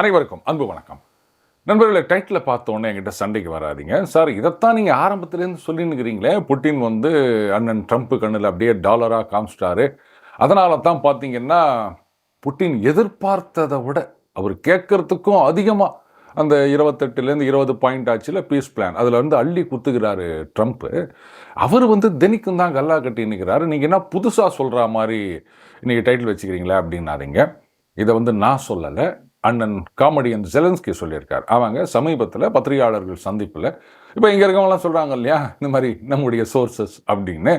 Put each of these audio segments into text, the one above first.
அனைவருக்கும் அன்பு வணக்கம். நண்பர்களை, டைட்டில் பார்த்தோன்னே என்கிட்ட சண்டைக்கு வராதிங்க. சார், இதைத்தான் நீங்கள் ஆரம்பத்துலேருந்து சொல்லினுக்கிறீங்களே, புட்டின் வந்து அண்ணன் ட்ரம்ப் கண்ணில் அப்படியே டாலராக காமிச்சிட்டாரு. அதனால தான் பார்த்தீங்கன்னா புட்டின் எதிர்பார்த்ததை விட அவர் கேட்கறதுக்கும் அதிகமாக அந்த 28லேருந்து 20 பாயிண்ட் ஆச்சுல பீஸ் பிளான், அதில் வந்து அள்ளி குத்துக்கிறாரு ட்ரம்ப்பு. அவர் வந்து தினிக்கும் தான் கல்லா கட்டி நிற்கிறாரு. நீங்கள் என்ன புதுசாக சொல்கிற மாதிரி இன்றைக்கி டைட்டில் வச்சுக்கிறீங்களா அப்படின்னாதீங்க. இதை வந்து நான் சொல்லலை, அண்ணன் காமெடியன் ஜெலன்ஸ்கி சொல்லியிருக்கார். அவங்க சமீபத்தில் பத்திரிகையாளர்கள் சந்திப்பில், இப்போ இங்கே இருக்கவங்களாம் சொல்கிறாங்க இல்லையா, இந்த மாதிரி நம்முடைய சோர்சஸ் அப்படின்னு,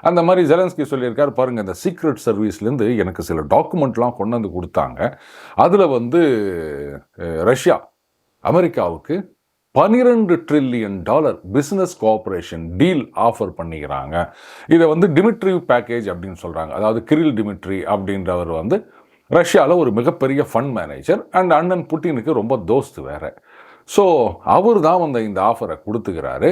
அந்த மாதிரி ஜெலன்ஸ்கி சொல்லியிருக்கார். பாருங்கள், இந்த சீக்ரெட் சர்வீஸ்லேருந்து எனக்கு சில டாக்குமெண்ட்லாம் கொண்டு வந்து கொடுத்தாங்க. அதில் வந்து ரஷ்யா அமெரிக்காவுக்கு $12 trillion business cooperation deal offer பண்ணிக்கிறாங்க. இதை வந்து டிமிட்ரி பேக்கேஜ் அப்படின்னு சொல்கிறாங்க. அதாவது கிரில் டிமிட்ரி அப்படின்றவர் வந்து ரஷ்யாவில் ஒரு மிகப்பெரிய ஃபண்ட் மேனேஜர் அண்ட் அண்ணன் புட்டினுக்கு ரொம்ப தோஸ்து வேறு. ஸோ அவர் தான் வந்து இந்த ஆஃபரை கொடுத்துக்கிறாரு.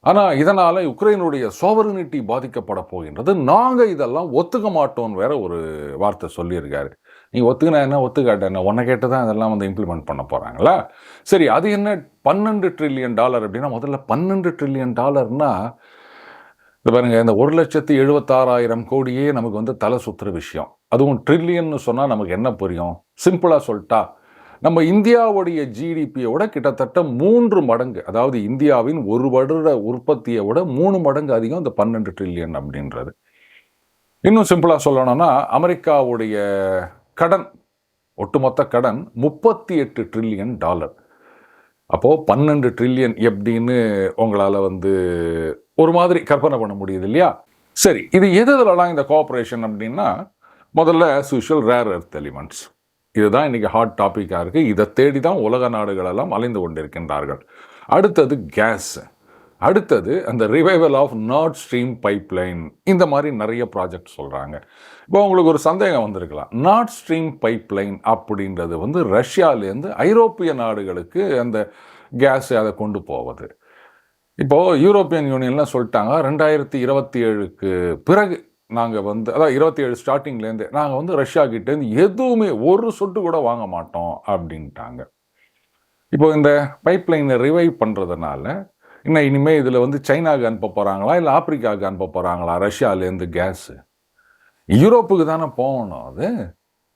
ஆனால் இதனால் உக்ரைனுடைய சோவரினிட்டி பாதிக்கப்பட போகின்றது, நாங்கள் இதெல்லாம் ஒத்துக்க மாட்டோன்னு வேற ஒரு வார்த்தை சொல்லியிருக்காரு. நீ ஒத்துக்கினா என்ன, ஒத்துக்காட்ட என்ன, உன்னை கேட்டு தான் இதெல்லாம் வந்து இம்ப்ளிமெண்ட் பண்ண போகிறாங்களா? சரி, அது என்ன $12 trillion அப்படின்னா, முதல்ல $12 trillion இது பாருங்க, இந்த 1,76,000 கோடியே நமக்கு வந்து தலை சுற்றுற விஷயம். அதுவும் ட்ரில்லியன்னு சொன்னால் நமக்கு என்ன புரியும்? சிம்பிளாக சொல்லிட்டா, நம்ம இந்தியாவுடைய ஜிடிபியோட கிட்டத்தட்ட 3 மடங்கு, அதாவது இந்தியாவின் ஒரு வருட உற்பத்தியை விட 3 மடங்கு அதிகம் இந்த $12 trillion அப்படின்றது. இன்னும் சிம்பிளாக சொல்லணும்னா, அமெரிக்காவுடைய கடன், ஒட்டுமொத்த கடன் $38 trillion. அப்போது 12 trillion எப்படின்னு உங்களால் வந்து ஒரு மாதிரி கற்பனை பண்ண முடியுது இல்லையா? சரி, இது எதுலலாம் இந்த கோஆப்ரேஷன் அப்படின்னா, முதல்ல யூஷுவல் ரேர் எர்த் எலிமெண்ட்ஸ், இதுதான் இன்றைக்கி ஹாட் டாப்பிக்காக இருக்குது. இதை தேடி தான் உலக நாடுகளெல்லாம் அலைந்து கொண்டிருக்கின்றார்கள். அடுத்தது கேஸ், அடுத்தது அந்த revival of Nord Stream pipeline, இந்த மாதிரி நிறைய ப்ராஜெக்ட் சொல்கிறாங்க. இப்போ உங்களுக்கு ஒரு சந்தேகம் வந்திருக்கலாம், நார்த் ஸ்ட்ரீம் பைப்லைன் அப்படின்றது வந்து ரஷ்யாவிலேருந்து ஐரோப்பிய நாடுகளுக்கு அந்த கேஸ் அதை கொண்டு போவது. இப்போது யூரோப்பியன் யூனியன்லாம் சொல்லிட்டாங்க, 2027க்கு பிறகு நாங்கள் வந்து, அதாவது 27 ஸ்டார்டிங்லேருந்து நாங்கள் வந்து ரஷ்யா கிட்டேருந்து எதுவுமே ஒரு சொட்டு கூட வாங்க மாட்டோம் அப்படின்ட்டாங்க. இப்போ இந்த பைப்லைனை ரிவைவ் பண்ணுறதுனால இன்னும் இனிமேல் இதில் வந்து சைனாவுக்கு அனுப்ப போகிறாங்களா, இல்லை ஆப்பிரிக்காவுக்கு அனுப்ப போகிறாங்களா ரஷ்யாவிலேருந்து கேஸு? யூரோப்புக்கு தானே போகணும். அது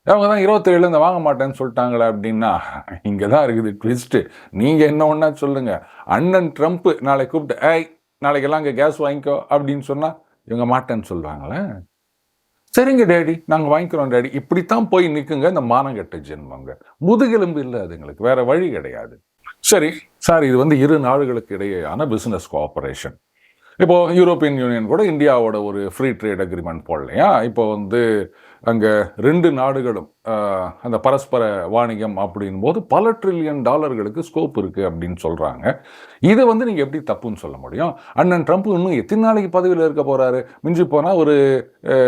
அவங்க தான் 27லேருந்து வாங்க மாட்டேன்னு சொல்லிட்டாங்களே அப்படின்னா, இங்கே தான் இருக்குது ட்விஸ்ட்டு. நீங்கள் என்ன ஒன்றா சொல்லுங்கள், அண்ணன் ட்ரம்ப்பு நாளைக்கு கூப்பிட்டு நாளைக்கெல்லாம் இங்கே கேஸ் வாங்கிக்கோ அப்படின்னு சொன்னால் இவங்க மாட்டேன்னு சொல்லுவாங்களே. சரிங்க டேடி, நாங்கள் வாங்கிக்கிறோம் டேடி, இப்படித்தான் போய் நிற்குங்க இந்த மானங்கெட்ட ஜென்மங்க. முதுகெலும்பு இல்லை அதுங்களுக்கு, வேறு வழி கிடையாது. சரி சார், இது வந்து இரு நாடுகளுக்கு இடையேயான பிஸ்னஸ் கோஆப்ரேஷன். இப்போது யூரோப்பியன் யூனியன் கூட இந்தியாவோட ஒரு ஃப்ரீ ட்ரேட் அக்ரிமெண்ட் போடலையா? இப்போ வந்து அங்கே 2 நாடுகளும் அந்த பரஸ்பர வாணிகம் அப்படின் போது பல $1 trillion ஸ்கோப் இருக்குது அப்படின்னு சொல்கிறாங்க. இதை வந்து நீங்கள் எப்படி தப்புன்னு சொல்ல முடியும்? அண்ணன் ட்ரம்ப் இன்னும் எத்தனை நாளைக்கு பதவியில் இருக்க போகிறாரு? மிஞ்சி போனால் ஒரு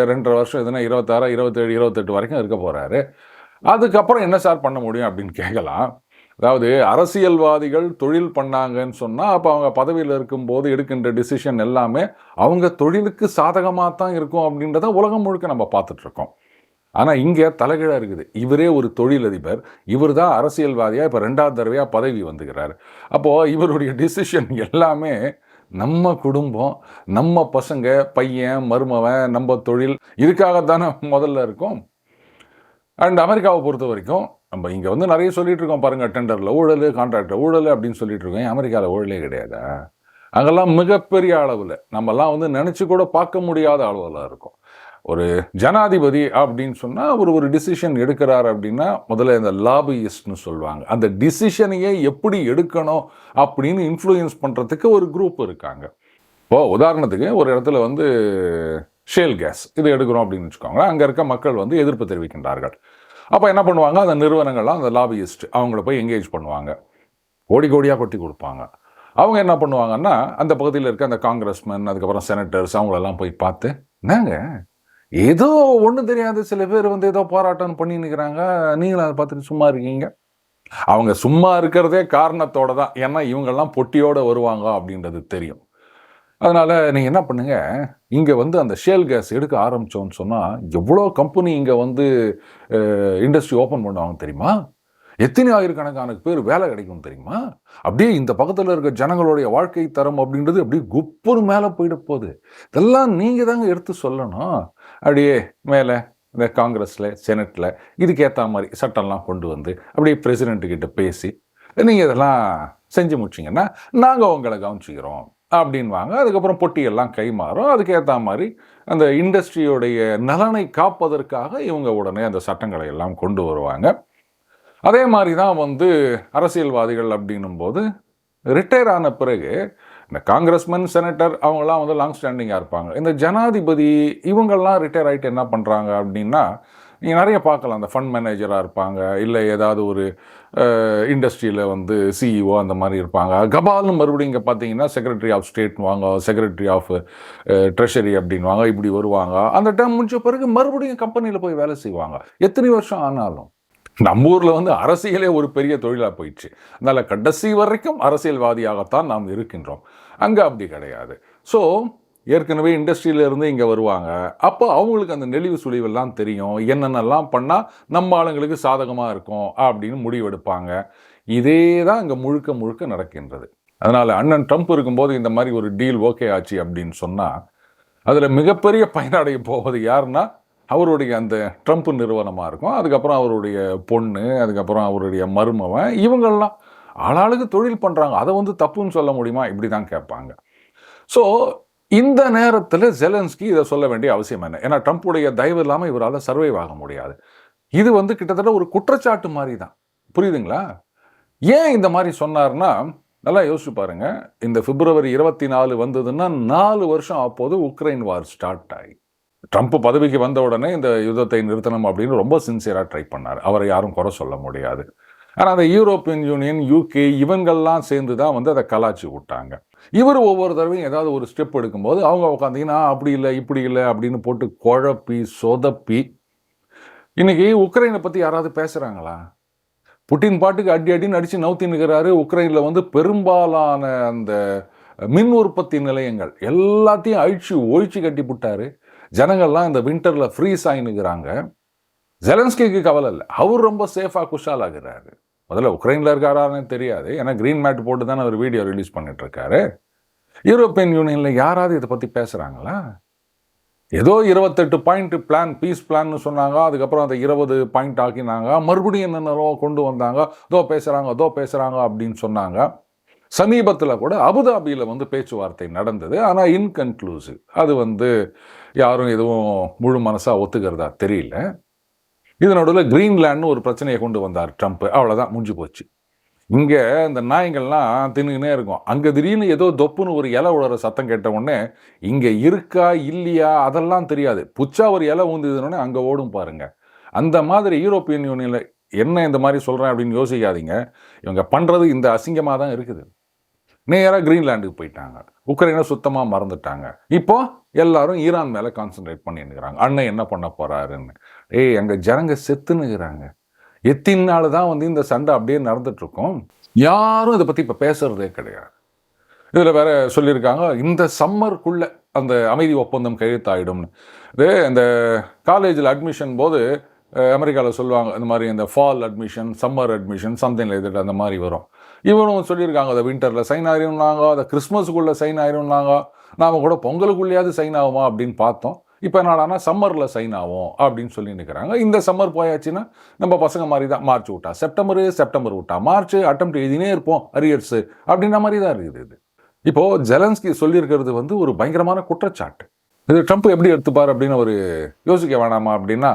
2.5 வருஷம், எதுனா 26, 27, 28 வரைக்கும் இருக்க போகிறாரு. அதுக்கப்புறம் என்ன சார் பண்ண முடியும் அப்படின்னு கேட்கலாம். அதாவது அரசியல்வாதிகள் தொழில் பண்ணாங்கன்னு சொன்னால், அப்போ அவங்க பதவியில் இருக்கும்போது எடுக்கின்ற டிசிஷன் எல்லாமே அவங்க தொழிலுக்கு சாதகமாக தான் இருக்கும் அப்படின்றத உலகம் முழுக்க நம்ம பார்த்துட்ருக்கோம். ஆனால் இங்கே தலைகீழாக இருக்குது. இவரே ஒரு தொழிலதிபர், இவர் தான் அரசியல்வாதியாக இப்போ 2வது தடவையாக பதவி வந்துக்கிறார். அப்போது இவருடைய டிசிஷன் எல்லாமே நம்ம குடும்பம், நம்ம பசங்க, பையன், மருமவன், நம்ம தொழில், இதுக்காகத்தானே முதல்ல இருக்கும். அண்ட் அமெரிக்காவை பொறுத்த வரைக்கும் நம்ம இங்கே வந்து நிறைய சொல்லிகிட்டு இருக்கோம் பாருங்கள், டெண்டரில் ஊழல், கான்ட்ராக்டில் ஊழல் அப்படின்னு சொல்லிட்டு இருக்கோம். அமெரிக்காவில் ஊழலே கிடையாதா? அங்கெல்லாம் மிகப்பெரிய அளவில், நம்மலாம் வந்து நினச்சி கூட பார்க்க முடியாத அளவில் இருக்கும். ஒரு ஜனாதிபதி அப்படின்னு சொன்னால் அவர் ஒரு டிசிஷன் எடுக்கிறார் அப்படின்னா முதல்ல இந்த லாபியிஸ்ட்னு சொல்லுவாங்க. அந்த டிசிஷனையே எப்படி எடுக்கணும் அப்படின்னு இன்ஃப்ளூயன்ஸ் பண்ணுறதுக்கு ஒரு குரூப் இருக்காங்க. இப்போது உதாரணத்துக்கு ஒரு இடத்துல வந்து ஷேல் கேஸ் இது எடுக்கிறோம் அப்படின்னு வச்சுக்கோங்களேன். அங்கே இருக்க மக்கள் வந்து எதிர்ப்பு தெரிவிக்கின்றார்கள். அப்போ என்ன பண்ணுவாங்க, அந்த நிறுவனங்கள்லாம் அந்த லாபியிஸ்ட் அவங்கள போய் என்கேஜ் பண்ணுவாங்க, கோடி கோடியாக கொட்டி கொடுப்பாங்க. அவங்க என்ன பண்ணுவாங்கன்னா, அந்த பகுதியில் இருக்க அந்த காங்கிரஸ்மேன், அதுக்கப்புறம் செனட்டர்ஸ், அவங்களெல்லாம் போய் பார்த்து, என்னங்க ஏதோ ஒன்றும் தெரியாது சில பேர் வந்து ஏதோ போராட்டம் பண்ணி நிற்கிறாங்க, நீங்களும் அதை பார்த்துட்டு சும்மா இருக்கீங்க. அவங்க சும்மா இருக்கிறதே காரணத்தோடு தான், ஏன்னா இவங்கெல்லாம் பொட்டியோடு வருவாங்க அப்படின்றது தெரியும். அதனால் நீங்கள் என்ன பண்ணுங்க, இங்கே வந்து அந்த ஷேல் கேஸ் எடுக்க ஆரம்பித்தோன்னு சொன்னால் எவ்வளோ கம்பெனி இங்கே வந்து இண்டஸ்ட்ரி ஓப்பன் பண்ணுவாங்க தெரியுமா? எத்தனை ஆயிரக்கணக்கான பேர் வேலை கிடைக்கும் தெரியுமா? அப்படியே இந்த பக்கத்தில் இருக்க ஜனங்களுடைய வாழ்க்கை தரம் அப்படின்றது அப்படியே குப்புன்னு மேலே போயிட போகுது. இதெல்லாம் நீங்கள் தாங்க எடுத்து சொல்லணும். அப்படியே மேலே இந்த காங்கிரஸில் செனட்டில் இதுக்கேற்ற மாதிரி சட்டம்லாம் கொண்டு வந்து அப்படியே பிரசிடென்ட்டுக்கிட்ட பேசி நீங்கள் இதெல்லாம் செஞ்சு முடிச்சிங்கன்னா நாங்கள் உங்களை கவனிச்சிக்கிறோம் அப்படின்வாங்க. அதுக்கப்புறம் பொட்டியெல்லாம் கை மாறும். அதுக்கேற்ற மாதிரி அந்த இண்டஸ்ட்ரியோடைய நலனை காப்பதற்காக இவங்க உடனே அந்த சட்டங்களை எல்லாம் கொண்டு வருவாங்க. அதே மாதிரி தான் வந்து அரசியல்வாதிகள் அப்படின்னும் போது ரிட்டையர் ஆன பிறகு இந்த காங்கிரஸ்மேன் செனட்டர் அவங்கெல்லாம் வந்து லாங் ஸ்டாண்டிங்காக இருப்பாங்க. இந்த ஜனாதிபதி இவங்கெல்லாம் ரிட்டையர் ஆகிட்டு என்ன பண்ணுறாங்க அப்படின்னா, நீங்கள் நிறைய பார்க்கலாம். அந்த ஃபண்ட் மேனேஜராக இருப்பாங்க, இல்லை ஏதாவது ஒரு இண்டஸ்ட்ரியில் வந்து சிஇஓ அந்த மாதிரி இருப்பாங்க. கபால்னு மறுபடியும் இங்கே பார்த்தீங்கன்னா செக்ரட்டரி ஆஃப் ஸ்டேட் வாங்க, செக்ரட்டரி ஆஃப் ட்ரெஷரி அப்படின்வாங்க, இப்படி வருவாங்க. அந்த டைம் முடிச்ச பிறகு மறுபடியும் கம்பெனியில் போய் வேலை செய்வாங்க. எத்தனை வருஷம் ஆனாலும். நம்ம ஊரில் வந்து அரசியலே ஒரு பெரிய தொழிலாக போயிடுச்சு. அதனால் கடைசி வரைக்கும் அரசியல்வாதியாகத்தான் நாம் இருக்கின்றோம். அங்கே அப்படி கிடையாது. ஸோ ஏற்கனவே இண்டஸ்ட்ரியிலேருந்து இங்கே வருவாங்க. அப்போ அவங்களுக்கு அந்த நெளிவு சுழிவெல்லாம் தெரியும். என்னென்னலாம் பண்ணால் நம்ம ஆளுங்களுக்கு சாதகமாக இருக்கும் அப்படின்னு முடிவெடுப்பாங்க. இதே தான் இங்கே முழுக்க முழுக்க நடக்கின்றது. அதனால் அண்ணன் ட்ரம்ப் இருக்கும்போது இந்த மாதிரி ஒரு டீல் ஓகே ஆச்சு அப்படின்னு சொன்னால் அதில் மிகப்பெரிய பயனடைய போவது யாருன்னா அவருடைய அந்த ட்ரம்ப் நிறுவனமாக இருக்கும். அதுக்கப்புறம் அவருடைய பொண்ணு, அதுக்கப்புறம் அவருடைய மருமவன், இவங்கள்லாம் ஆளாளுக்கு தொழில் பண்ணுறாங்க. அதை வந்து தப்புன்னு சொல்ல முடியுமா? இப்படி தான் கேட்பாங்க. ஸோ இந்த நேரத்தில் ஜெலன்ஸ்கி இதை சொல்ல வேண்டிய அவசியம் என்ன? ஏன்னா ட்ரம்ப்புடைய தயவு இல்லாமல் இவரால் சர்வைவ் ஆக முடியாது. இது வந்து கிட்டத்தட்ட ஒரு குற்றச்சாட்டு மாதிரி தான். புரியுதுங்களா? ஏன் இந்த மாதிரி சொன்னார்னா, நல்லா யோசிச்சு பாருங்க. இந்த பிப்ரவரி 24 வந்ததுன்னா 4 வருஷம் அப்போது உக்ரைன் வார் ஸ்டார்ட் ஆகி ட்ரம்ப் பதவிக்கு வந்த உடனே இந்த யுத்தத்தை நிறுத்தணும் அப்படின்னு ரொம்ப சின்சியராக ட்ரை பண்ணார். அவரை யாரும் குறை சொல்ல முடியாது. ஆனால் அந்த யூரோப்பியன் யூனியன், யூகே இவங்கெல்லாம் சேர்ந்து தான் வந்து அதை கலாச்சி விட்டாங்க. இவர் ஒவ்வொரு தடவையும் ஏதாவது ஒரு ஸ்டெப் எடுக்கும்போது அவங்க உட்காந்தீங்கன்னா அப்படி இல்லை இப்படி இல்லை அப்படின்னு போட்டு குழப்பி சொதப்பி இன்னைக்கு உக்ரைனை பற்றி யாராவது பேசுகிறாங்களா? புட்டின் பாட்டுக்கு அடி அடின்னு அடித்து நவுத்தி நிற்கிறாரு. உக்ரைனில் வந்து பெரும்பாலான அந்த மின் உற்பத்தி நிலையங்கள் எல்லாத்தையும் ஒழிச்சு கட்டி விட்டாரு. ஜனங்கள்லாம் இந்த விண்டரில் ஃப்ரீஸ் ஆகினுக்கிறாங்க. ஜெலன்ஸ்கிக்கு கவலை இல்லை. அவர் ரொம்ப சேஃபாக குஷால் ஆகிறாரு. முதல்ல உக்ரைனில் இருக்காரான்னு தெரியாது. ஏன்னா கிரீன் மேட் போட்டு தானே ஒரு வீடியோ ரிலீஸ் பண்ணிட்டு இருக்காரு. யூரோப்பியன் யூனியனில் யாராவது இதை பற்றி பேசுகிறாங்களா? ஏதோ 28 பாயிண்ட் பிளான், பீஸ் பிளான்னு சொன்னாங்க. அதுக்கப்புறம் அதை 20 பாயிண்ட் ஆக்கினாங்க. மறுபடியும் என்னென்னவோ கொண்டு வந்தாங்க. அதோ பேசுகிறாங்க அப்படின்னு சொன்னாங்க. சமீபத்தில் கூட அபுதாபியில் வந்து பேச்சுவார்த்தை நடந்தது. ஆனால் இன்கன்க்ளூசிவ். அது வந்து யாரும் எதுவும் முழு மனசாக ஒத்துக்கிறதா தெரியல. இதனோட கிரீன்லேண்ட்னு ஒரு பிரச்சனையை கொண்டு வந்தார் ட்ரம்ப். அவ்வளோதான், முடிஞ்சு போச்சு. இங்கே இந்த நாய்கள்லாம் தின்னுக்கினே இருக்கும். அங்கே திடீர்னு ஏதோ தொப்புன்னு ஒரு இலை உழற சத்தம் கேட்ட உடனே இங்கே இருக்கா இல்லையா அதெல்லாம் தெரியாது. புச்சா ஒரு இலை ஊந்துதுன்னொடனே அங்கே ஓடும் பாருங்க. அந்த மாதிரி யூரோப்பியன் யூனியனில் என்ன இந்த மாதிரி சொல்கிறேன் அப்படின்னு யோசிக்காதீங்க. இவங்க பண்ணுறது இந்த அசிங்கமாக தான் இருக்குது. நேராக கிரீன்லாண்டுக்கு போயிட்டாங்க. உக்ரைனை சுத்தமாக மறந்துட்டாங்க. இப்போ எல்லாரும் ஈரான் மேலே கான்சன்ட்ரேட் பண்ணிருக்கிறாங்க. அண்ணன் என்ன பண்ண போகிறாருன்னு. அங்கே ஜனங்க செத்துனுக்கிறாங்க. எத்தனை நாள் தான் வந்து இந்த சண்டை அப்படியே நடந்துட்டுருக்கோம். யாரும் இதை பற்றி இப்போ பேசுகிறதே கிடையாது. இதில் வேற சொல்லியிருக்காங்க இந்த சம்மருக்குள்ளே அந்த அமைதி ஒப்பந்தம் கையெழுத்தாயிடும்னு. இது இந்த காலேஜில் அட்மிஷன் போது அமெரிக்காவில் சொல்லுவாங்க இந்த மாதிரி இந்த fall admission, summer admission, something like that அந்த மாதிரி வரும். இவரும் சொல்லியிருக்காங்க அதை வின்டரில் சைன் ஆயிரும்னாங்க, அதை கிறிஸ்மஸுக்குள்ளே சைன் ஆயிரும்னாங்க. நாம் கூட பொங்கலுக்குள்ளேயாவது சைன் ஆகுமா அப்படின்னு பார்த்தோம். இப்போ என்னடானா சம்மரில் சைன் ஆகும் அப்படின்னு சொல்லி நிற்கிறாங்க. இந்த சம்மர் போயாச்சுன்னா நம்ம பசங்க மாதிரி தான். மார்ச் விட்டா செப்டம்பர் விட்டா மார்ச், அட்டெம்ப்ட் எழுதினே இருப்போம், அரியர்ஸு அப்படின்ற மாதிரி தான் இருக்குது இது. இப்போது ஜெலன்ஸ்கி சொல்லியிருக்கிறது வந்து ஒரு பயங்கரமான குற்றச்சாட்டு. இது ட்ரம்ப் எப்படி எடுத்துப்பார் அப்படின்னு ஒரு யோசிக்க வேணாமா அப்படின்னா,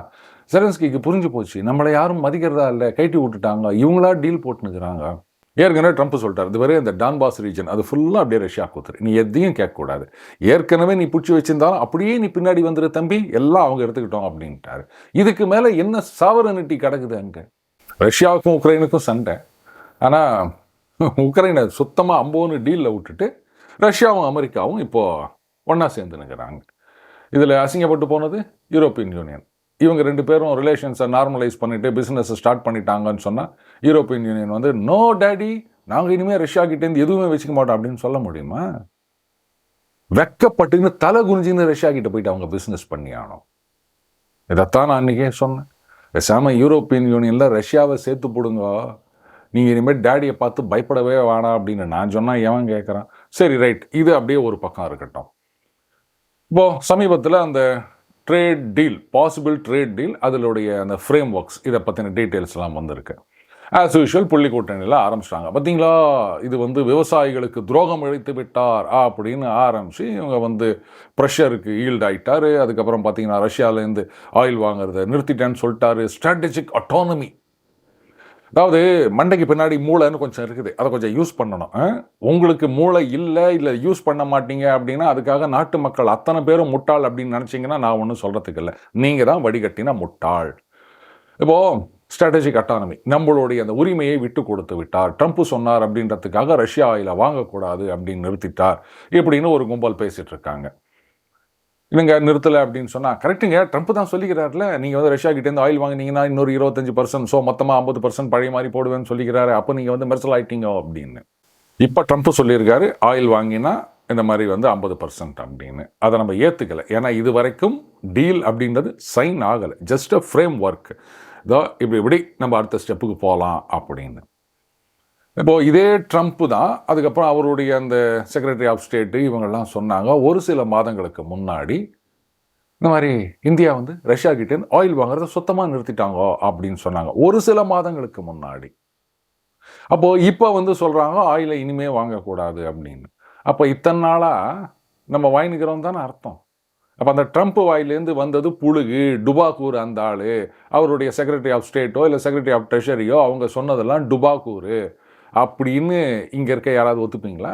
ஜெலன்ஸ்கிக்கு புரிஞ்சு போச்சு. நம்மளை யாரும் மதிக்கிறதா இல்லை, கைட்டி விட்டுட்டாங்க, இவங்களா டீல் போட்டுனுக்குறாங்க. ஏற்கனவே ட்ரம்ப் சொல்லிட்டார், இதுவரை இந்த டான்பாஸ் ரீஜன் அது ஃபுல்லாக அப்படியே ரஷ்யா கொடுத்துரு, நீ எதையும் கேட்கக்கூடாது, ஏற்கனவே நீ பிடிச்சி வச்சிருந்தாலும் அப்படியே நீ பின்னாடி வந்துரு தம்பி, எல்லாம் அவங்க எடுத்துக்கிட்டோம் அப்படின்ட்டாரு. இதுக்கு மேலே என்ன சாவரனிட்டி கிடக்குது அங்கே? ரஷ்யாவுக்கும் உக்ரைனுக்கும் சண்டை. ஆனால் உக்ரைனை சுத்தமாக அம்போன்னு டீலில் விட்டுட்டு ரஷ்யாவும் அமெரிக்காவும் இப்போது ஒன்றா சேர்ந்து நிற்கிறாங்க. இதில் அசிங்கப்பட்டு போனது யூரோப்பியன் யூனியன். இவங்க 2 பேரும் ரிலேஷன்ஸை நார்மலைஸ் பண்ணிவிட்டு பிஸ்னஸை ஸ்டார்ட் பண்ணிட்டாங்கன்னு சொன்னால் யூரோப்பியன் யூனியன் வந்து நோ டேடி, நாங்கள் இனிமேல் ரஷ்யா கிட்டேருந்து எதுவுமே வச்சுக்க மாட்டோம் அப்படின்னு சொல்ல முடியுமா? வெக்கப்பட்டுன்னு தலை குனிஞ்சின்னு ரஷ்யா கிட்ட போயிட்டு அவங்க பிஸ்னஸ் பண்ணி ஆனோம். இதைத்தான் நான் அன்றைக்கே சொன்னேன். பேசாமல் யூரோப்பியன் யூனியனில் ரஷ்யாவை சேர்த்து போடுங்க, நீங்கள் இனிமேல் டேடியை பார்த்து பயப்படவே வேணாம் அப்படின்னு நான் சொன்னால் எவன் கேட்குறான்? சரி ரைட், இது அப்படியே ஒரு பக்கம் இருக்கட்டும். இப்போது சமீபத்தில் அந்த trade deal, possible trade deal, அதனுடைய அந்த ஃப்ரேம் ஒர்க்ஸ், இதை பற்றின டீட்டெயில்ஸ்லாம் வந்திருக்கு. ஆஸ் யூஷுவல் புள்ளி கூட்டணியில் ஆரம்பிச்சிட்டாங்க. பார்த்தீங்களா, இது வந்து விவசாயிகளுக்கு துரோகம் இழைத்து விட்டார் அப்படின்னு ஆரம்பித்து இவங்க வந்து ப்ரெஷருக்கு ஈல்ட் ஆகிட்டார். அதுக்கப்புறம் பார்த்தீங்கன்னா ரஷ்யாவிலேருந்து ஆயில் வாங்குறத நிறுத்திட்டேன்னு சொல்லிட்டாரு. ஸ்ட்ராட்டஜிக் அட்டானமி, அதாவது மண்டைக்கு பின்னாடி மூளைன்னு கொஞ்சம் இருக்குது, அதை கொஞ்சம் யூஸ் பண்ணணும். உங்களுக்கு மூளை இல்லை யூஸ் பண்ண மாட்டீங்க அப்படின்னா அதுக்காக நாட்டு மக்கள் அத்தனை பேரும் முட்டாள் அப்படின்னு நினச்சிங்கன்னா நான் ஒன்றும் சொல்கிறதுக்கு இல்லை, நீங்கள் தான் வடிகட்டின முட்டாள். இப்போது ஸ்ட்ராட்டஜிக் அட்டானமி, நம்மளுடைய அந்த உரிமையை விட்டு கொடுத்து விட்டார். ட்ரம்ப் சொன்னார் அப்படின்றதுக்காக ரஷ்யா ஆயிலை வாங்கக்கூடாது அப்படின்னு நிறுத்திட்டார் இப்படின்னு ஒரு கும்பல் பேசிகிட்டு இருக்காங்க. இல்லைங்க நிறுத்தலை அப்படின்னு சொன்னால் கரெக்டுங்க, ட்ரம்ப் தான் சொல்லிக்கிறாருல, நீங்கள் வந்து ரஷ்யா கிட்டேருந்து ஆயில் வாங்கினீங்கன்னா இன்னொரு 25%, ஸோ மொத்தமாக 50% பழைய மாதிரி போடுவேன்னு சொல்லிக்கிறாரு, அப்போ நீங்கள் வந்து மெர்சல் ஆகிட்டீங்க அப்படின்னு. இப்போ ட்ரம்ப் சொல்லியிருக்காரு ஆயில் வாங்கினா இந்த மாதிரி வந்து 50% அப்படின்னு. அதை நம்ம ஏற்றுக்கலை, ஏன்னா இது வரைக்கும் டீல் அப்படின்றது சைன் ஆகலை, ஜஸ்ட் அ ஃப்ரேம் ஒர்க். இதோ இப்படி நம்ம அடுத்த ஸ்டெப்புக்கு போகலாம் அப்படின்னு. இப்போது இதே ட்ரம்ப்பு தான் அதுக்கப்புறம் அவருடைய அந்த செக்ரட்டரி ஆஃப் ஸ்டேட்டு இவங்கெல்லாம் சொன்னாங்க ஒரு சில மாதங்களுக்கு முன்னாடி, இந்த மாதிரி இந்தியா வந்து ரஷ்யா கிட்டேருந்து ஆயில் வாங்குறத சுத்தமாக நிறுத்திட்டாங்க அப்படின்னு சொன்னாங்க ஒரு சில மாதங்களுக்கு முன்னாடி. அப்போது இப்போ வந்து சொல்கிறாங்க ஆயிலை இனிமே வாங்கக்கூடாது அப்படின்னு. அப்போ இத்தனை நாளாக நம்ம வாங்கிக்கிறோம் தானே அர்த்தம். அப்போ அந்த ட்ரம்ப் வாயிலேருந்து வந்தது புழுகு, டுபாக்கூர் அந்த ஆள், அவருடைய செக்ரட்டரி ஆஃப் ஸ்டேட்டோ இல்லை செக்ரட்டரி ஆஃப் ட்ரெஷரியோ அவங்க சொன்னதெல்லாம் டுபாக்கூர் அப்படின்னு இங்கே இருக்க யாராவது ஒத்துப்பீங்களா?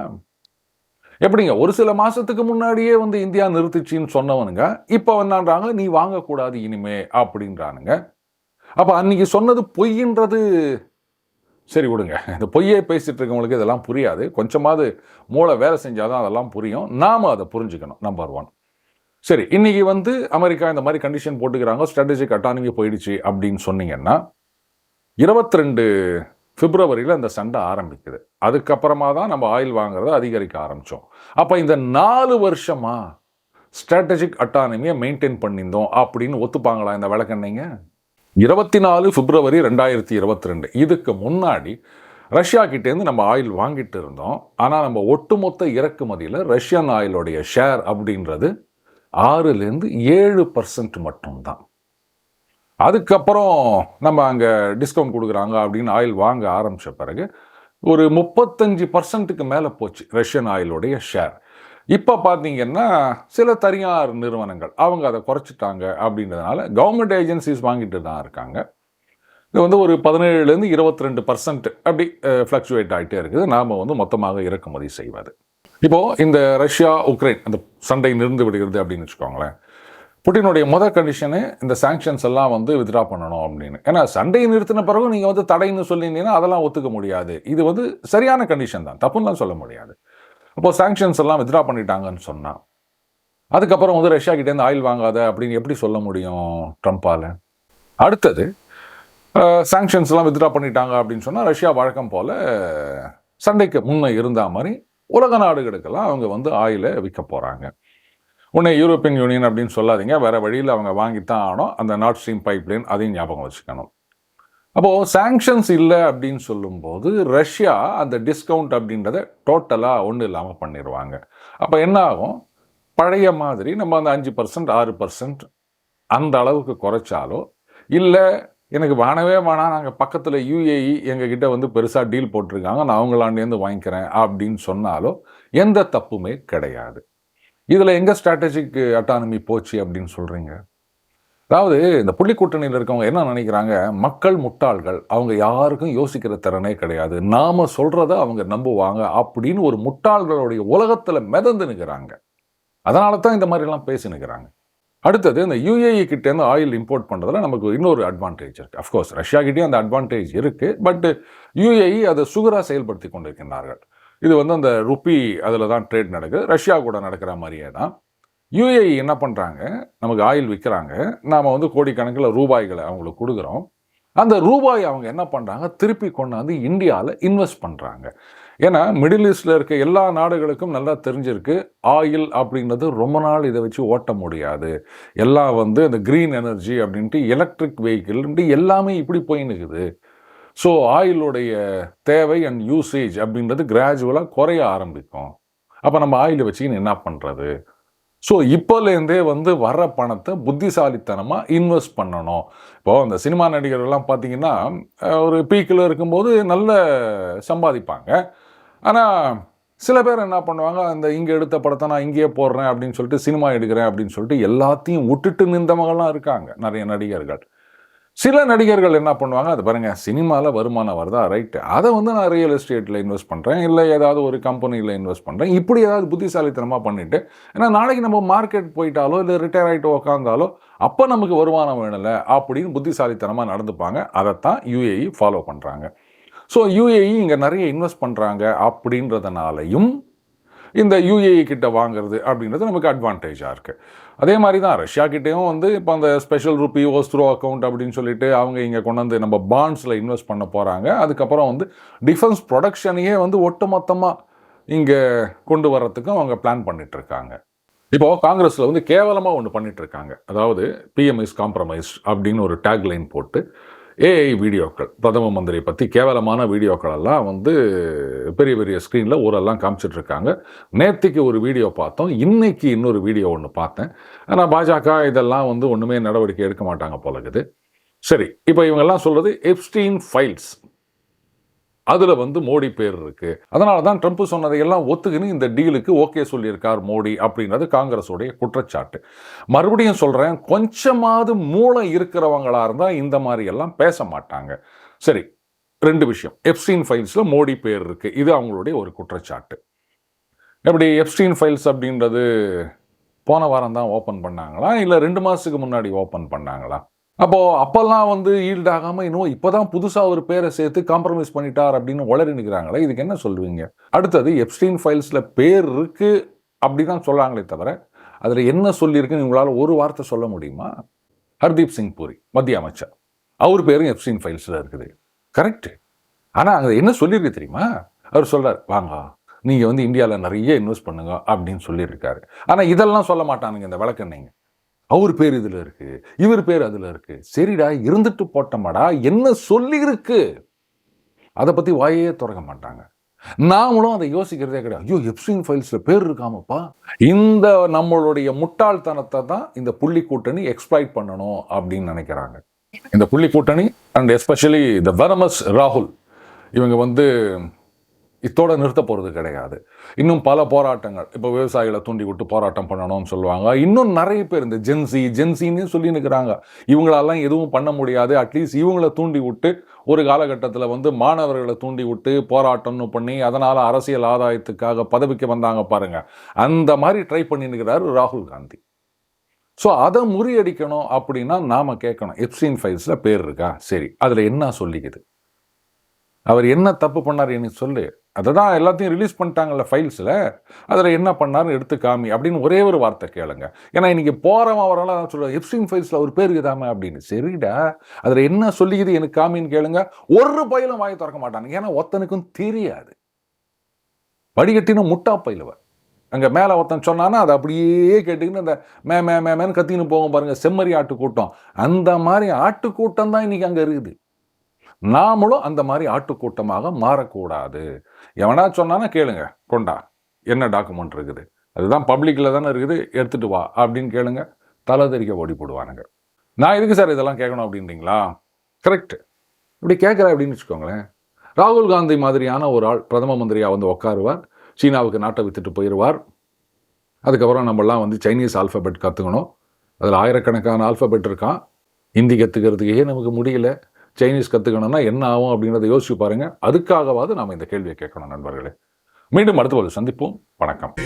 எப்படிங்க ஒரு சில மாதத்துக்கு முன்னாடியே வந்து இந்தியா நிறுத்திச்சின்னு சொன்னவனுங்க இப்போ வந்தான்றாங்க நீ வாங்கக்கூடாது இனிமே அப்படின்றானுங்க. அப்போ அன்னைக்கு சொன்னது பொய்ன்றது சரி விடுங்க, இந்த பொய்யே பேசிகிட்டு இருக்கவங்களுக்கு இதெல்லாம் புரியாது. கொஞ்சமாவது மூளை வேலை செஞ்சால் தான் அதெல்லாம் புரியும். நாம் அதை புரிஞ்சுக்கணும். நம்பர் 1. சரி, இன்றைக்கி வந்து அமெரிக்கா இந்த மாதிரி கண்டிஷன் போட்டுக்கிறாங்க, ஸ்ட்ராட்டஜிக் அட்டானமி போயிடுச்சு அப்படின்னு சொன்னீங்கன்னா 22 பிப்ரவரியில் அந்த சண்டை ஆரம்பிக்குது. அதுக்கப்புறமா தான் நம்ம ஆயில் வாங்குறத அதிகரிக்க ஆரம்பித்தோம். அப்போ இந்த 4 வருஷமாக ஸ்ட்ராட்டஜிக் அட்டானமியை மெயின்டைன் பண்ணியிருந்தோம் அப்படின்னு ஒத்துப்பாங்களா இந்த விளக்கெண்ணெய்ங்க? 24 பிப்ரவரி 2022 இதுக்கு முன்னாடி ரஷ்யா கிட்டேருந்து நம்ம ஆயில் வாங்கிட்டு இருந்தோம். ஆனால் நம்ம ஒட்டுமொத்த இறக்குமதியில் ரஷ்யன் ஆயிலோடைய ஷேர் அப்படின்றது 6-7% மட்டும்தான். அதுக்கப்புறம் நம்ம அங்கே டிஸ்கவுண்ட் கொடுக்குறாங்க அப்படின்னு ஆயில் வாங்க ஆரம்பித்த பிறகு ஒரு 35%க்கு மேலே போச்சு ரஷ்யன் ஆயிலோடைய ஷேர். இப்போ பார்த்தீங்கன்னா சில தனியார் நிறுவனங்கள் அவங்க அதை குறைச்சிட்டாங்க அப்படின்றதுனால கவர்மெண்ட் ஏஜென்சிஸ் வாங்கிட்டு தான் இருக்காங்க. இது வந்து ஒரு 17-22% அப்படி ஃப்ளக்சுவேட் ஆகிட்டே இருக்குது. நாம் வந்து மொத்தமாக இறக்குமதி செய்வது. இப்போது இந்த ரஷ்யா உக்ரைன் அந்த சண்டை நிறுந்து விடுகிறது அப்படின்னு வச்சுக்கோங்களேன். புட்டினுடைய முதல் கண்டிஷனு இந்த சாங்ஷன்ஸ் எல்லாம் வந்து வித்ட்ரா பண்ணணும் அப்படின்னு. ஏன்னா சண்டையை நிறுத்தின பிறகு நீங்கள் வந்து தடைன்னு சொல்லியிருந்தீங்கன்னா அதெல்லாம் ஒத்துக்க முடியாது. இது வந்து சரியான கண்டிஷன் தான், தப்புன்னு சொல்ல முடியாது. அப்போது சாங்ஷன்ஸ் எல்லாம் வித்ட்ரா பண்ணிட்டாங்கன்னு சொன்னால் அதுக்கப்புறம் வந்து ரஷ்யா கிட்டேருந்து ஆயில் வாங்காத அப்படின்னு எப்படி சொல்ல முடியும் ட்ரம்ப்பால்? அடுத்தது சாங்ஷன்ஸ்லாம் வித்ட்ரா பண்ணிட்டாங்க அப்படின்னு சொன்னால் ரஷ்யா வழக்கம் போல் சண்டைக்கு முன்னே இருந்த மாதிரி உலக நாடுகளுக்கெல்லாம் அவங்க வந்து ஆயிலை விற்க போகிறாங்க. உன்னை யூரோப்பியன் யூனியன் அப்படின்னு சொல்லாதீங்க, வேறு வழியில் அவங்க வாங்கித்தான் ஆனோம். அந்த நார்த் ஸ்ட்ரீம் பைப்லைன் அதையும் ஞாபகம் வச்சுக்கணும். அப்போது சாங்ஷன்ஸ் இல்லை அப்படின்னு சொல்லும்போது ரஷ்யா அந்த டிஸ்கவுண்ட் அப்படின்றத டோட்டலாக ஒன்றும் இல்லாமல் பண்ணிடுவாங்க. அப்போ என்ன ஆகும், பழைய மாதிரி நம்ம அந்த 5% 6% அந்த அளவுக்கு குறைச்சாலோ இல்லை எனக்கு வேணவே வேணாம், நாங்கள் பக்கத்தில் யுஏஇ எங்ககிட்ட வந்து பெருசாக டீல் போட்டிருக்காங்க, நான் அவங்களாண்டேருந்து வாங்கிக்கிறேன் அப்படின்னு சொன்னாலோ எந்த தப்புமே கிடையாது. இதில் எங்கே ஸ்ட்ராட்டஜிக் அட்டானமி போச்சு அப்படின்னு சொல்கிறீங்க? அதாவது இந்த புள்ளி கூட்டணியில் இருக்கவங்க என்ன நினைக்கிறாங்க, மக்கள் முட்டாள்கள், அவங்க யாருக்கும் யோசிக்கிற திறனே கிடையாது, நாம் சொல்கிறத அவங்க நம்புவாங்க அப்படின்னு ஒரு முட்டாள்களுடைய உலகத்தில் மிதந்து நிற்கிறாங்க. அதனால தான் இந்த மாதிரிலாம் பேசினுக்கிறாங்க. அடுத்தது இந்த யுஏஇ கிட்டேருந்து ஆயில் இம்போர்ட் பண்ணுறதுல நமக்கு இன்னொரு அட்வான்டேஜ் இருக்குது. அஃப்கோர்ஸ் ரஷ்யா கிட்டே அந்த அட்வான்டேஜ் இருக்குது, பட் யுஏஇ அதை சுகராக செயல்படுத்தி கொண்டிருக்கின்றார்கள். இது வந்து அந்த ருப்பி அதில் தான் ட்ரேட் நடக்குது, ரஷ்யா கூட நடக்கிற மாதிரியே தான். யுஏஇ என்ன பண்ணுறாங்க, நமக்கு ஆயில் விற்கிறாங்க, நாம் வந்து கோடிக்கணக்கில் ரூபாய்களை அவங்களுக்கு கொடுக்குறோம். அந்த ரூபாய் அவங்க என்ன பண்ணுறாங்க, திருப்பி கொண்டாந்து இந்தியாவில் இன்வெஸ்ட் பண்ணுறாங்க. ஏன்னா மிடில் ஈஸ்டில் இருக்க எல்லா நாடுகளுக்கும் நல்லா தெரிஞ்சிருக்கு, ஆயில் அப்படின்றது ரொம்ப நாள் இதை வச்சு ஓட்ட முடியாது. எல்லாம் வந்து இந்த க்ரீன் எனர்ஜி அப்படின்ட்டு எலக்ட்ரிக் வெஹிக்கிள்ன்ட்டு எல்லாமே இப்படி போயின்னுக்குது. ஸோ ஆயிலுடைய தேவை அண்ட் யூசேஜ் அப்படின்றது கிராஜுவலாக குறைய ஆரம்பிக்கும். அப்போ நம்ம ஆயிலை வச்சுக்கின்னு என்ன பண்ணுறது? ஸோ இப்போலேருந்தே வந்து வர்ற பணத்தை புத்திசாலித்தனமாக இன்வெஸ்ட் பண்ணணும். இப்போது அந்த சினிமா நடிகர்கள்லாம் பார்த்தீங்கன்னா, ஒரு பீக்கில் இருக்கும்போது நல்ல சம்பாதிப்பாங்க. ஆனால் சில பேர் என்ன பண்ணுவாங்க, அந்த இங்கே எடுத்த படத்தை நான் இங்கேயே போடுறேன் அப்படின்னு சொல்லிட்டு, சினிமா எடுக்கிறேன் அப்படின்னு சொல்லிட்டு எல்லாத்தையும் விட்டுட்டு நின்றவங்கலாம் இருக்காங்க நிறைய நடிகர்கள். சில நடிகர்கள் என்ன பண்ணுவாங்க, அது பாருங்க சினிமாவில் வருமானம் வருதா, ரைட்டு, அதை வந்து நான் ரியல் எஸ்டேட்டில் இன்வெஸ்ட் பண்ணுறேன், இல்லை ஏதாவது ஒரு கம்பெனியில் இன்வெஸ்ட் பண்ணுறேன், இப்படி ஏதாவது புத்திசாலித்தனமாக பண்ணிவிட்டு, ஏன்னா நாளைக்கு நம்ம மார்க்கெட் போயிட்டாலோ இல்லை ரிட்டையர் ஆகிட்டு உக்காந்தாலோ அப்போ நமக்கு வருமானம் வேணும்ல அப்படின்னு புத்திசாலித்தனமாக நடந்துப்பாங்க. அதைத்தான் யுஏஇ ஃபாலோ பண்ணுறாங்க. ஸோ யுஏஇ இங்கே நிறைய இன்வெஸ்ட் பண்ணுறாங்க அப்படின்றதுனாலையும் இந்த யுஏஇ கிட்ட வாங்குறது அப்படின்றது நமக்கு அட்வான்டேஜாக இருக்குது. அதே மாதிரி தான் ரஷ்யா கிட்டேயும் வந்து இப்போ அந்த ஸ்பெஷல் ருப்பி ஓஸ்த்ரோ அக்கௌண்ட் அப்படின்னு சொல்லிட்டு அவங்க இங்கே கொண்டு வந்து நம்ம பாண்ட்ஸில் இன்வெஸ்ட் பண்ண போகிறாங்க. அதுக்கப்புறம் வந்து டிஃபென்ஸ் ப்ரொடக்ஷனையே வந்து ஒட்டுமொத்தமாக இங்கே கொண்டு வர்றதுக்கும் அவங்க பிளான் பண்ணிகிட்ருக்காங்க. இப்போது காங்கிரஸில் வந்து கேவலமாக ஒன்று பண்ணிகிட்ருக்காங்க. அதாவது பிஎம் இஸ் காம்ப்ரமைஸ் அப்படின்னு ஒரு டேக்லைன் போட்டு ஏஐ வீடியோக்கள், பிரதம மந்திரியை பற்றி கேவலமான வீடியோக்கள் எல்லாம் வந்து பெரிய பெரிய ஸ்க்ரீனில் ஊரெல்லாம் காமிச்சிட்ருக்காங்க. நேற்றுக்கு ஒரு வீடியோ பார்த்தோம், இன்னைக்கு இன்னொரு வீடியோ ஒன்று பார்த்தேன். ஆனால் பாஜக இதெல்லாம் வந்து ஒன்றுமே நடவடிக்கை எடுக்க மாட்டாங்க போல இருக்குது. சரி, இப்போ இவங்கெல்லாம் சொல்கிறது எப்ஸ்டீன் ஃபைல்ஸ், அதில் வந்து மோடி பேர் இருக்குது. அதனால தான் ட்ரம்ப் சொன்னதையெல்லாம் ஒத்துக்குன்னு இந்த டீலுக்கு ஓகே சொல்லியிருக்கார் மோடி அப்படின்றது காங்கிரஸுடைய குற்றச்சாட்டு. மறுபடியும் சொல்கிறேன், கொஞ்சமாவது மூளை இருக்கிறவங்களா இருந்தால் இந்த மாதிரி எல்லாம் பேச மாட்டாங்க. சரி, 2 விஷயம். எப்ஸ்டீன் ஃபைல்ஸில் மோடி பேர் இருக்குது, இது அவங்களுடைய ஒரு குற்றச்சாட்டு. எப்படி எப்ஸ்டீன் ஃபைல்ஸ் அப்படின்றது போன வாரம் தான் ஓப்பன் பண்ணாங்களா, இல்லை 2 மாதத்துக்கு முன்னாடி ஓப்பன் பண்ணாங்களா? அப்போல்லாம் வந்து ஈல்ட் ஆகாமல் இன்னும் இப்போ தான் புதுசாக ஒரு பேரை சேர்த்து காம்ப்ரமைஸ் பண்ணிட்டார் அப்படின்னு உளறி நிற்கிறாங்களே, இதுக்கு என்ன சொல்லுவீங்க? அடுத்தது எப்ஸ்டீன் ஃபைல்ஸில் பேர் இருக்குது அப்படி தான் சொல்கிறாங்களே தவிர அதில் என்ன சொல்லியிருக்குன்னு உங்களால் ஒரு வார்த்தை சொல்ல முடியுமா? ஹர்தீப் சிங் பூரி மத்திய அமைச்சர், அவர் பேரும் எப்ஸ்டீன் ஃபைல்ஸில் இருக்குது, கரெக்டு. ஆனால் அங்கே என்ன சொல்லியிருக்கு தெரியுமா? அவர் சொல்கிறார், வாங்க நீங்கள் வந்து இந்தியாவில் நிறைய இன்வெஸ்ட் பண்ணுங்க அப்படின்னு சொல்லியிருக்காரு. ஆனால் இதெல்லாம் சொல்ல மாட்டானுங்க இந்த விளக்கெண்ணெய்ங்க. அவர் பேர் இதில் இருக்குது, இவர் பேர் அதில் இருக்குது. சரிடா, இருந்துட்டு போட்டமாடா, என்ன சொல்லி இருக்கு அதை பற்றி வாயே திறக்க மாட்டாங்க. நாமளும் அதை யோசிக்கிறதே கிடையாது. ஐயோ, எப்ஸ்டீன் ஃபைல்ஸில் பேர் இருக்காமப்பா. இந்த நம்மளுடைய முட்டாள்தனத்தை தான் இந்த புள்ளி கூட்டணி எக்ஸ்ப்ளாய்ட் பண்ணணும் அப்படின்னு நினைக்கிறாங்க. இந்த புள்ளி கூட்டணி அண்ட் எஸ்பெஷலி த வெனமஸ் ராகுல், இவங்க வந்து இதோட நிறுத்த போகிறது கிடையாது. இன்னும் பல போராட்டங்கள், இப்போ விவசாயிகளை தூண்டி விட்டு போராட்டம் பண்ணணும்னு சொல்லுவாங்க. இன்னும் நிறைய பேர் இந்த ஜென்சின்னு சொல்லி நிற்கிறாங்க. இவங்களெல்லாம் எதுவும் பண்ண முடியாது, அட்லீஸ்ட் இவங்களை தூண்டி விட்டு ஒரு காலகட்டத்தில் வந்து மாணவர்களை தூண்டி விட்டு போராட்டம்னு பண்ணி அதனால் அரசியல் ஆதாயத்துக்காக பதவிக்கு வந்தாங்க பாருங்க, அந்த மாதிரி ட்ரை பண்ணி நிற்கிறார் ராகுல் காந்தி. ஸோ அதை முறியடிக்கணும் அப்படின்னா நாம் கேட்கணும், எப்ஸ்டீன் ஃபைல்ஸில் பேர் இருக்கா? சரி, அதில் என்ன சொல்லிக்குது? அவர் என்ன தப்பு பண்ணார் எனக்கு சொல்லு. அதை தான் எல்லாத்தையும் ரிலீஸ் பண்ணிட்டாங்கல்ல ஃபைல்ஸில், அதில் என்ன பண்ணார்னு எடுத்து காமி அப்படின்னு ஒரே ஒரு வார்த்தை கேளுங்க. ஏன்னா இன்றைக்கி போகிறவன் வரலாம் சொல்லுவாங்க, எப்ஸ்டீன் ஃபைல்ஸில் ஒரு பேர் இருக்குதாமே அப்படின்னு. சரிடா, அதில் என்ன சொல்லிக்குது எனக்கு காமின்னு கேளுங்க. ஒரு பயிலும் வாயை திறக்க மாட்டாங்க, ஏன்னா ஒருத்தனுக்கும் தெரியாது. வடிகட்டின முட்டா பயிலுவன் அங்கே மேலே ஒருத்தன் சொன்னான்னா அதை அப்படியே கேட்டுக்கின்னு அந்த மேன்னு கத்தின்னு போகும் பாருங்கள், செம்மறி ஆட்டுக்கூட்டம். அந்த மாதிரி ஆட்டுக்கூட்டம் தான் இன்றைக்கி அங்கே இருக்குது. நாமளும் அந்த மாதிரி ஆட்டுக்கூட்டமாக மாறக்கூடாது. எவனா சொன்னானா கேளுங்க, கொண்டா என்ன டாக்குமெண்ட் இருக்குது, அதுதான் பப்ளிக்கில் தானே இருக்குது, எடுத்துகிட்டு வா அப்படின்னு கேளுங்க, தலை தெறிக்க ஓடி போடுவானுங்க. நான் எதுக்கு சார் இதெல்லாம் கேட்கணும் அப்படின்றீங்களா? கரெக்டு. இப்படி கேட்குறேன் அப்படின்னு வச்சுக்கோங்களேன், ராகுல் காந்தி மாதிரியான ஒரு ஆள் பிரதம மந்திரியாக வந்து உட்காருவார், சீனாவுக்கு நாட்டை வித்துட்டு போயிடுவார். அதுக்கப்புறம் நம்மளாம் வந்து சைனீஸ் ஆல்ஃபபெட் கற்றுக்கணும், அதில் ஆயிரக்கணக்கான ஆல்ஃபபெட் இருக்கான். ஹிந்தி கற்றுக்கிறதுக்கே நமக்கு முடியல, சைனீஸ் கற்றுக்கணும்னா என்ன ஆகும் அப்படின்றத யோசிச்சு பாருங்கள். அதுக்காகவாது நாம் இந்த கேள்வியை கேட்கணும் நண்பர்களே. மீண்டும் அடுத்த ஒரு சந்திப்போம். வணக்கம்.